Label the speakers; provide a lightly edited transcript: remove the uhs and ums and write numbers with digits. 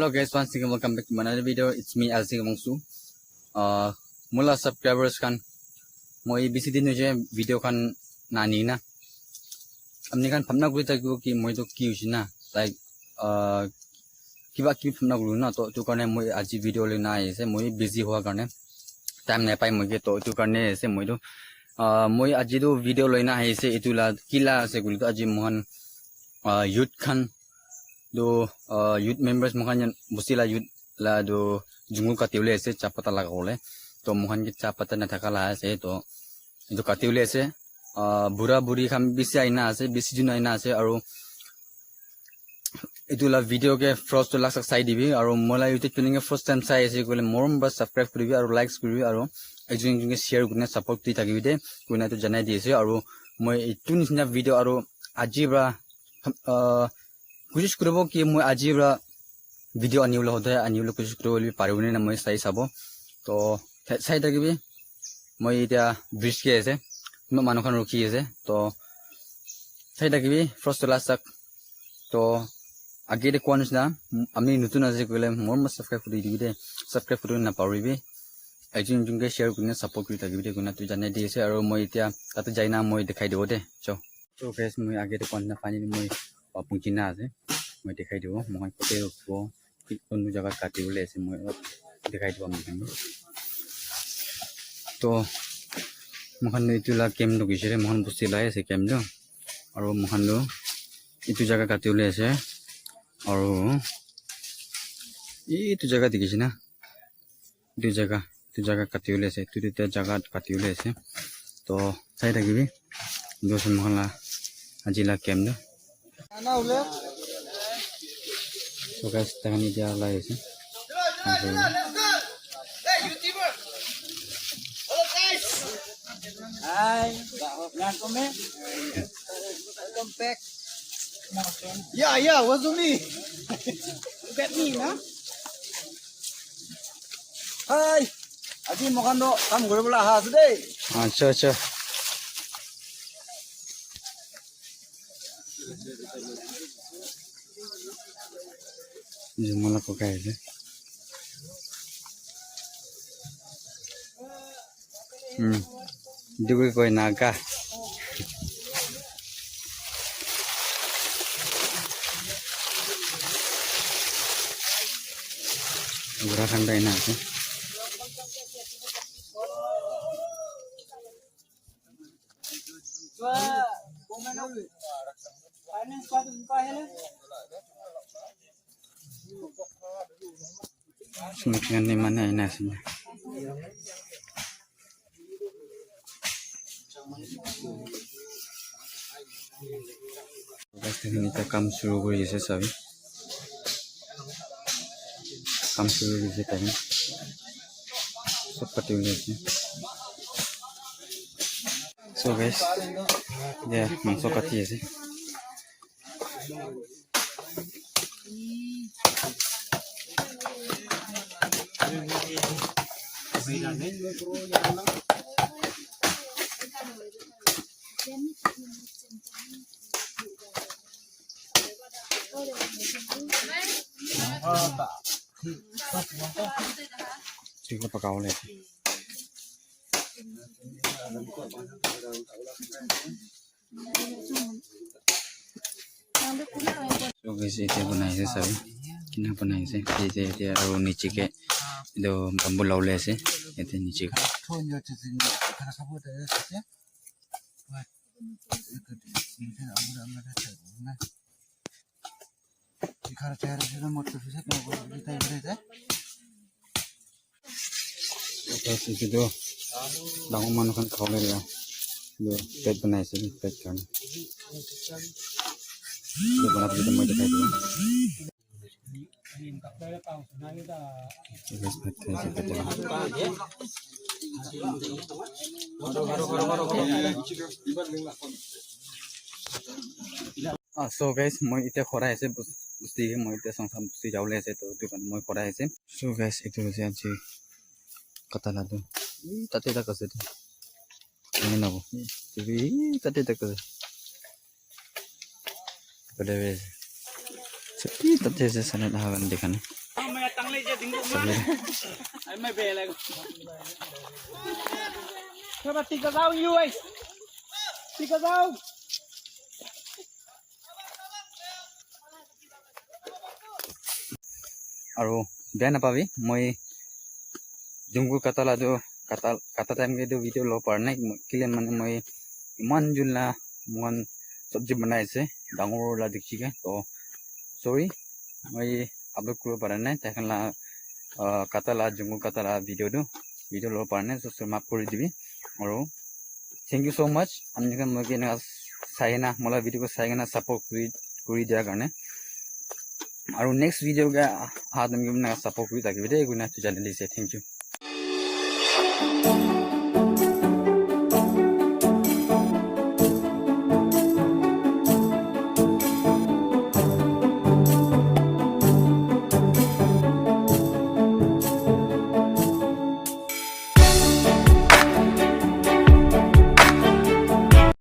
Speaker 1: Hello guys, once again welcome back to another video. It's me Alsing Mongsu. Mula subscribers kan moi bisi din je video kan nani na. Amni kan phamna guri ta ki moi to ki usina like kiba ki phamna guri na to karne moi aji video le na ase moi busy howa karne time na pai moi ke to karne ase moi to moi aji do video loina ase etula kila ase guri to aji mohan youth kan do youth members mohan busila youth la do jungu katiule ase chapata lagole to mohan ki chapata na thakala ase to do katiule ase bura buri kham bisi aina ase bisi jun aina ase aru etula video ke first to last side dibi aru mola youtube channel ke first time sai ase gole morom ba subscribe koribi aru likes koribi aru ekjon ekjon share gune support ti thakibi de kuna to janai diese aru moi etu nisna video aru ajibra कोशिश करबो कि मैं आजीबरा video आनिउल होते आनिउल कोशिश करबो लि पारिबने ना मैं साइ साबो तो साइ तकिबि मैं इटा ब्रिज के आसे म मानखन रखि आसे तो साइ तकिबि फर्स्ट टू लास्ट तक तो आगे दे कोनस ना आमी नतुन आसे गले मोर म सब्सक्राइब करि दिबि दे सब्सक्राइब करि ना पारिबि आइजिन जुंगे शेयर करने सपोर्ट करि तकिबि दे गुना तु जाने दिसे और मैं इटा ताते जाइना मैं देखाइ देबो दे तो गाइस मैं आगे दे कोन ना पानी मैं पुंचिना আছে মই দেখাই দিব মই কতে ৰখব কোন জায়গা কাটিবলে আছে মই দেখাই দিব মই তো মখান ইতুলা কেম লগিছে মখান বস্তি লাই আছে কেম দো আৰু মখান দো ইতু জায়গা কাটিবলে আছে আৰু ইতু জায়গা দেখিছে না ইতু জায়গা কাটিবলে আছে ইতু জায়গা কাটিবলে আছে তো চাই থাকিবি দোসন মখালা আজিলা কেম দো so guys tangan ni dia lai sih
Speaker 2: hai ngan komen compact ya what's me bet me na hai আজি মকান do কাম কৰিবলৈ আহা আছে দেই
Speaker 1: আচ্ছা Jumlah pakai aja. Juga koi naga. Gerakan lain aja. Semakin di mana ini aslinya? Pasti ini kita kam suruh beri sesawi. Kam suruh beri tadi. Seperti ini. So guys, ya masuk hati sih. Juga pakai oleh. So guys, itu बनाए से सभी कितना बनाए से ये और नीचे के दो bamboo लाउले से ये नीचे का itu do daun manukan kawle ya do pet बनाए से pet kan do बना के मैं दिखाई दूँ guys pet से pet so guys मैं इतना खोरा ऐसे बुस्ती है मैं इतना संसार बुस्ती जाऊले ऐसे तो दुकान मैं खोरा ऐसे so guys itu sih aja kata lado tadi tak kasih tu ini nabo tapi tadi tak kasih pada wes sepi tadi saya sana dah kan dekan
Speaker 2: Mày về lại. Thôi mà tịt vào dao như vậy. Tịt vào dao.
Speaker 1: আৰু বেয়া নাপাবি মই জুংকু কাটালাটো কাটা time কিন্তু video' ল'ব পৰা নাই কেলে মানে মই ইমান জোলা ইমান চব্জি বনাই আছে ডাঙৰ ওলা দেখিকে তো চৰি মই আপলোড কৰিব পৰা নাই তেখেতলা কাটালা জুংকু কাটালা ভিডিঅ' ল'ব পৰা নাই চ' মাফ কৰি দিবি আৰু থেংক ইউ ছ' মাছ আপোনালোকে মই কেনেকুৱা চাই কিনে মোলা ভিডিঅ'টো চাই কিনে ছাপৰ্ট কৰি দিয়াৰ কাৰণে আৰু নেক্সট ভিডিঅ' অহা তুমি ছাপৰ্ট কৰি থাকিবি দেই গুণা জানি দিছে থেংক ইউ